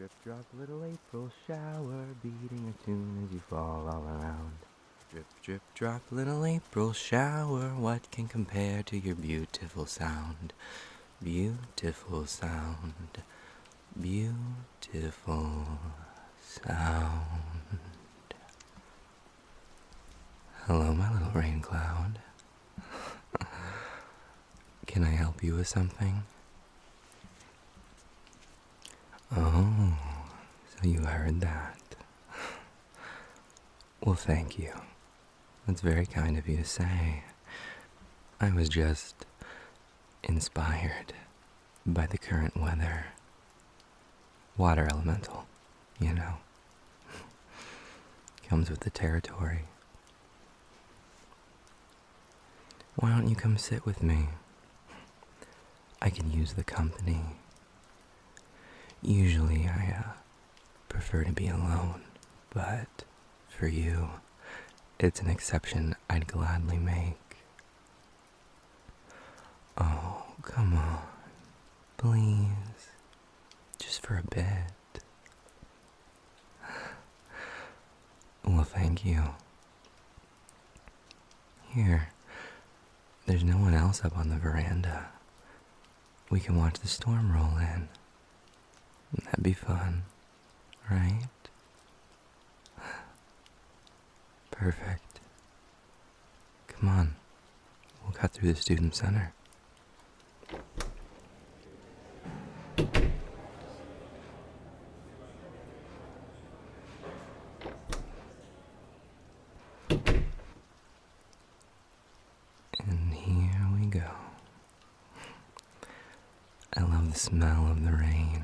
Drip, drop, little April shower, beating a tune as you fall all around. Drip, drip, drop, little April shower, what can compare to your beautiful sound? Beautiful sound, beautiful sound. Hello, my little rain cloud. Can I help you with something? Oh, so you heard that. Well, thank you. That's very kind of you to say. I was just inspired by the current weather. Water elemental, you know. Comes with the territory. Why don't you come sit with me? I can use the company. Usually I prefer to be alone, but for you, it's an exception I'd gladly make. Oh, come on, please, just for a bit. Well, thank you. Here, there's no one else up on the veranda. We can watch the storm roll in. That'd be fun, right? Perfect. Come on, we'll cut through the student center. And here we go. I love the smell of the rain.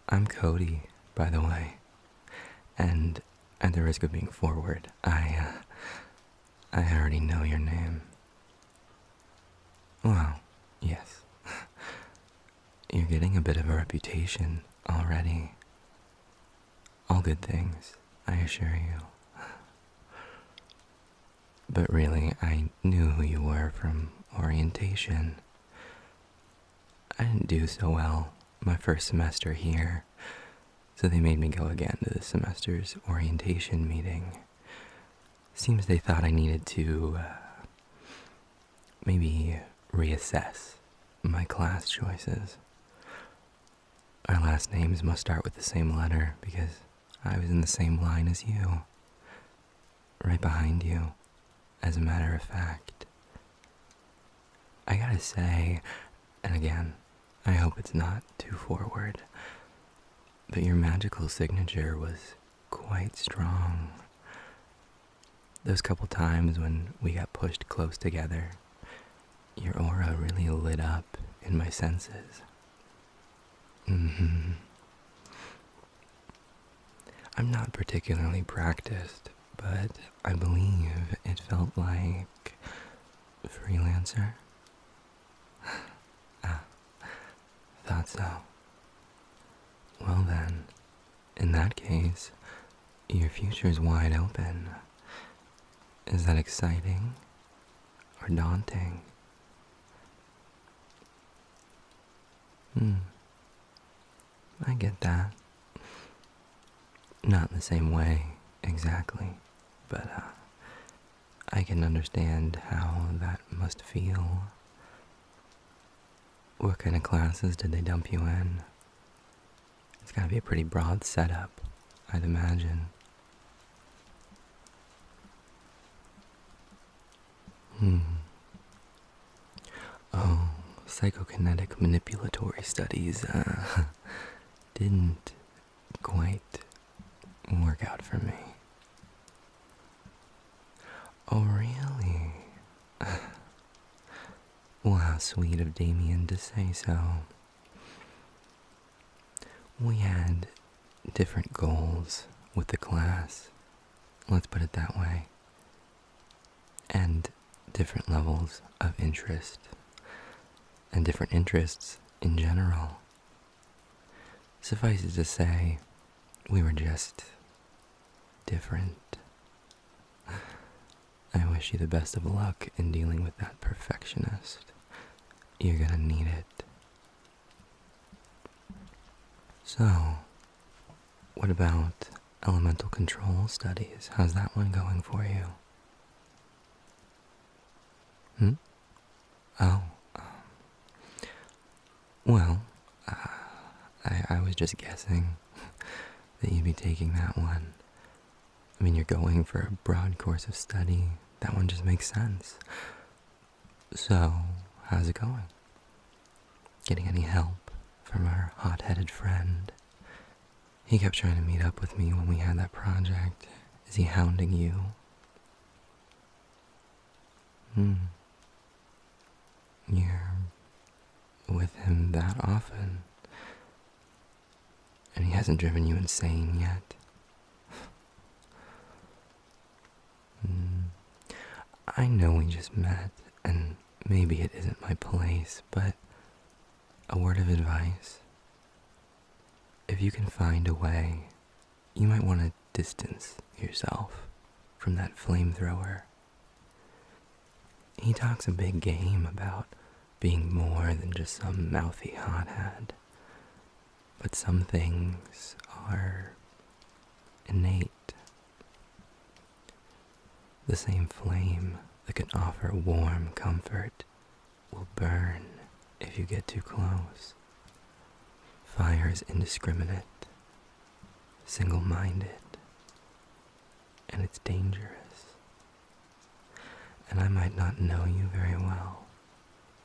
I'm Kody, by the way, and at the risk of being forward, I already know your name. Well, yes. You're getting a bit of a reputation already. All good things, I assure you. But really, I knew who you were from orientation. I didn't do so well my first semester here, so they made me go again to the semester's orientation meeting. Seems they thought I needed to maybe reassess my class choices. Our last names must start with the same letter because I was in the same line as you, right behind you, as a matter of fact. I gotta say, and again, I hope it's not too forward, but your magical signature was quite strong. Those couple times when we got pushed close together, your aura really lit up in my senses. I'm not particularly practiced, but I believe it felt like freelancer. Thought so. Well then, in that case, your future's wide open. Is that exciting or daunting? I get that. Not in the same way, exactly, but I can understand how that must feel. What kind of classes did they dump you in? It's gotta be a pretty broad setup, I'd imagine. Oh, psychokinetic manipulatory studies didn't quite work out for me. Oh, really? Well, how sweet of Damien to say so. We had different goals with the class, let's put it that way, and different levels of interest, and different interests in general. Suffice it to say, we were just different. I wish you the best of luck in dealing with that perfectionist. You're gonna need it. So, what about elemental control studies? How's that one going for you? Hmm? Oh, well, I was just guessing that you'd be taking that one. I mean, you're going for a broad course of study. That one just makes sense. So, how's it going? Getting any help from our hot-headed friend? He kept trying to meet up with me when we had that project. Is he hounding you? You're with him that often, and he hasn't driven you insane yet? I know we just met, and maybe it isn't my place, but a word of advice. If you can find a way, you might want to distance yourself from that flamethrower. He talks a big game about being more than just some mouthy hothead, but some things are innate. The same flame that can offer warm comfort will burn if you get too close. Fire is indiscriminate, single-minded, and it's dangerous. And I might not know you very well,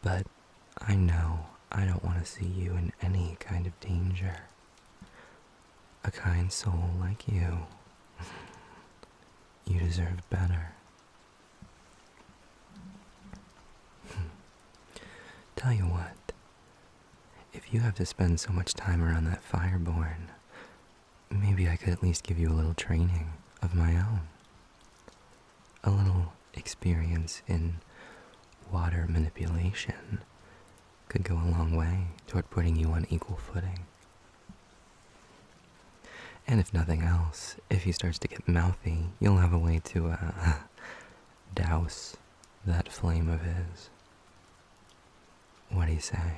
but I know I don't want to see you in any kind of danger. A kind soul like you, you deserve better. Tell you what, if you have to spend so much time around that fireborn, maybe I could at least give you a little training of my own. A little experience in water manipulation could go a long way toward putting you on equal footing. And if nothing else, if he starts to get mouthy, you'll have a way to douse that flame of his. What do you say?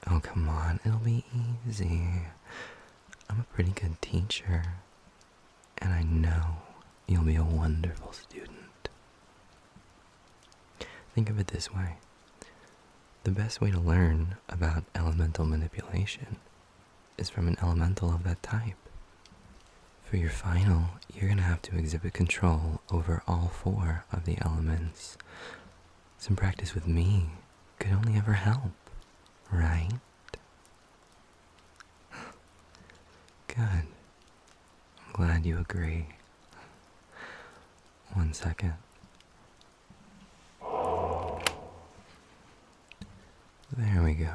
Oh, come on, it'll be easy. I'm a pretty good teacher, and I know you'll be a wonderful student. Think of it this way. The best way to learn about elemental manipulation is from an elemental of that type. For your final, you're going to have to exhibit control over all 4 of the elements. Some practice with me could only ever help, right? Good. I'm glad you agree. One second. There we go.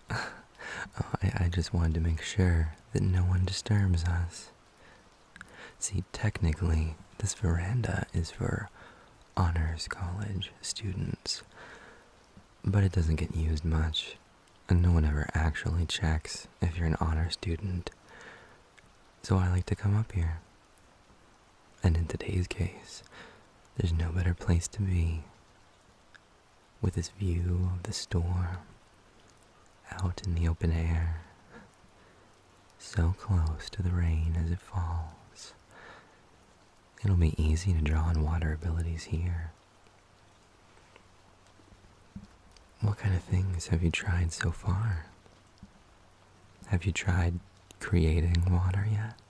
I just wanted to make sure that no one disturbs us. See, technically, this veranda is for honors college students, but it doesn't get used much, and no one ever actually checks if you're an honor student. So I like to come up here. And in today's case, there's no better place to be, with this view of the storm, out in the open air, so close to the rain as it falls. It'll be easy to draw on water abilities here. What kind of things have you tried so far? Have you tried creating water yet?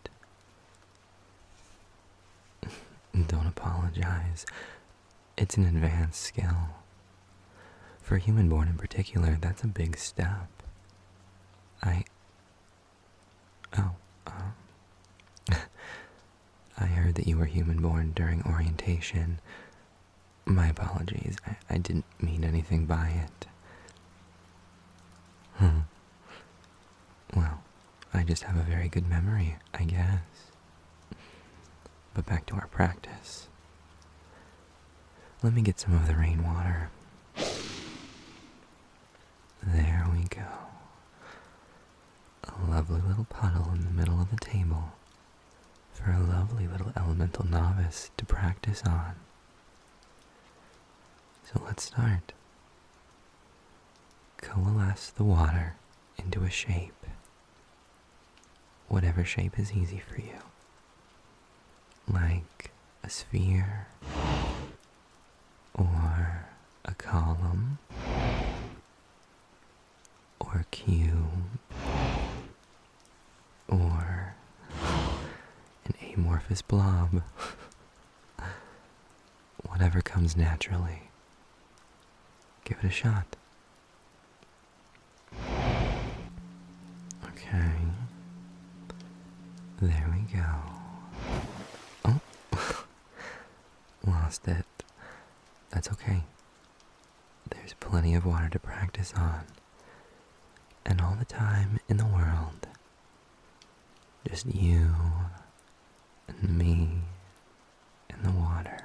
Don't apologize. It's an advanced skill. For a human-born in particular, that's a big step. I heard that you were human-born during orientation. My apologies. I didn't mean anything by it. Well, I just have a very good memory, I guess. But back to our practice. Let me get some of the rainwater. There we go. A lovely little puddle in the middle of the table for a lovely little elemental novice to practice on. So let's start. Coalesce the water into a shape. Whatever shape is easy for you. Like a sphere, or a column, or a cube, or an amorphous blob. Whatever comes naturally. Give it a shot. Okay. There we go. Oh, lost it. That's okay. There's plenty of water to practice on. And all the time in the world. Just you and me and the water.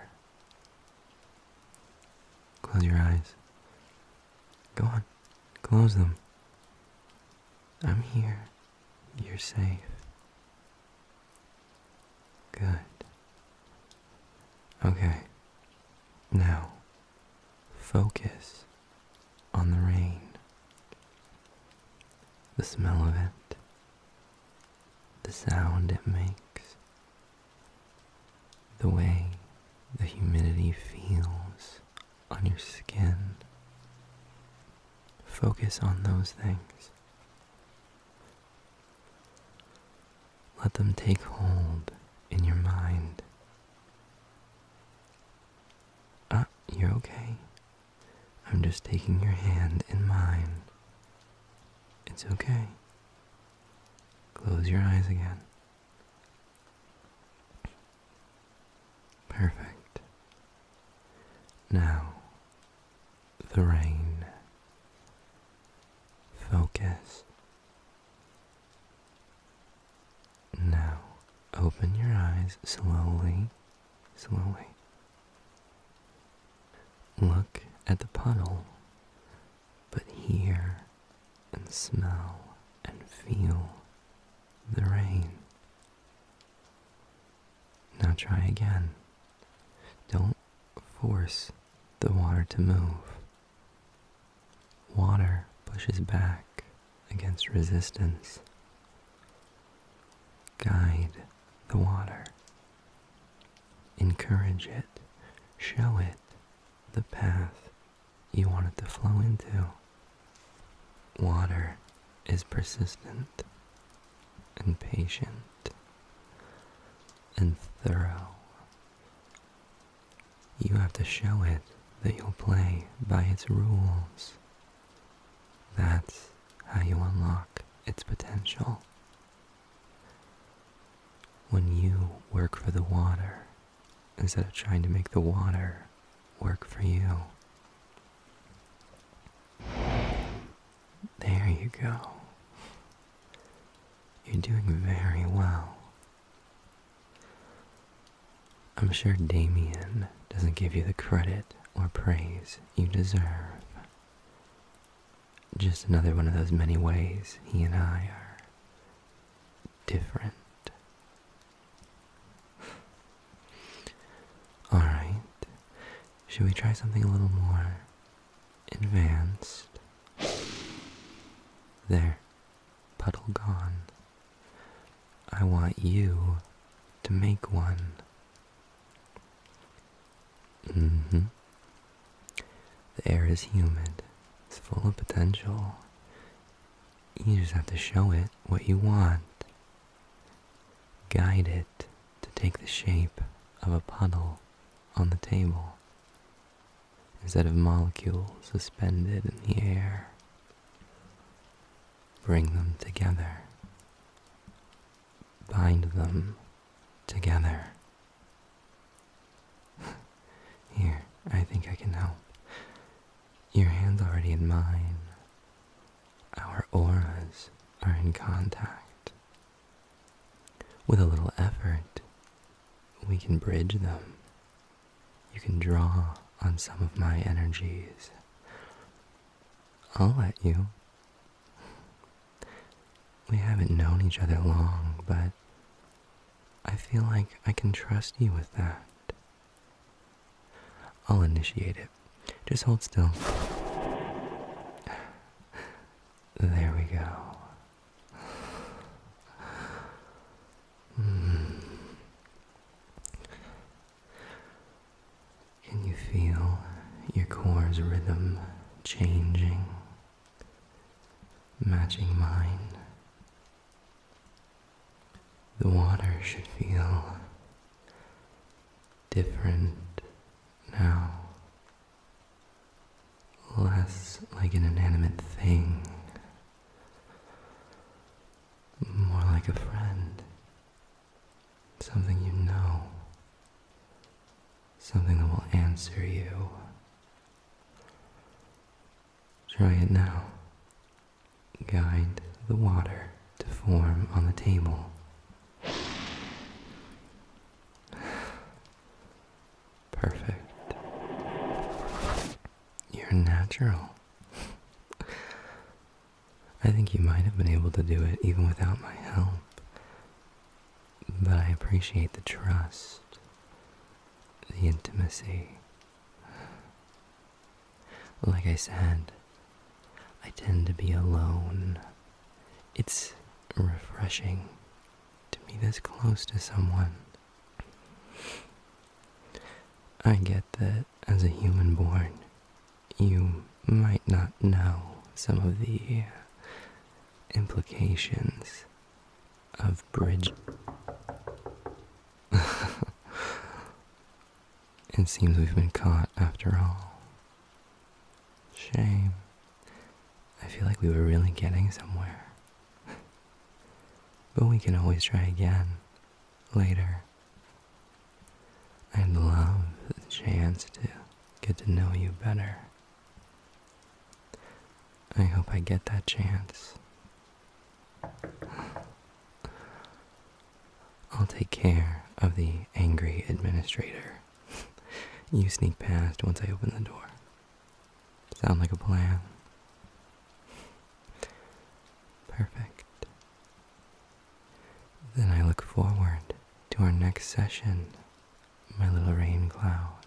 Close your eyes. Go on, close them. I'm here. You're safe. Good. Okay. Now, focus on the rain. The smell of it. The sound it makes. The way the humidity feels on your skin. Focus on those things. Let them take hold in your mind. You're okay. I'm just taking your hand in mine. It's okay. Close your eyes again. Perfect. Now, the rain. Focus. Now, open your eyes slowly, slowly. Look at the puddle, but hear and smell and feel the rain. Now try again. Don't force the water to move. Water pushes back against resistance. Guide the water. Encourage it. Show it the path you want it to flow into. Water is persistent and patient and thorough. You have to show it that you'll play by its rules. That's how you unlock its potential. When you work for the water, instead of trying to make the water work for you. There you go. You're doing very well. I'm sure Damien doesn't give you the credit or praise you deserve. Just another one of those many ways he and I are different. Alright, should we try something a little more advanced? There, puddle gone. I want you to make one. The air is humid. It's full of potential. You just have to show it what you want. Guide it to take the shape of a puddle on the table instead of molecules suspended in the air. Bring them together. Bind them together. Here, I think I can help. Your hand's already in mine. Our auras are in contact. With a little effort, we can bridge them. You can draw on some of my energies. I'll let you. We haven't known each other long, but I feel like I can trust you with that. I'll initiate it. Just hold still. There we go. Can you feel your core's rhythm changing, matching mine? The water should feel different now, less like an inanimate thing, more like a friend, something you know, something that will answer you. Try it now. Guide the water to form on the table. Perfect. You're natural. I think you might have been able to do it even without my help. But I appreciate the trust, the intimacy. Like I said, I tend to be alone. It's refreshing to be this close to someone. I get that as a human born, you might not know some of the implications of bridge. It seems we've been caught after all. Shame. I feel like we were really getting somewhere. But we can always try again, later. I'd love the chance to get to know you better. I hope I get that chance. I'll take care of the angry administrator. You sneak past once I open the door. Sound like a plan? Perfect. Then I look forward to our next session, my little rain cloud.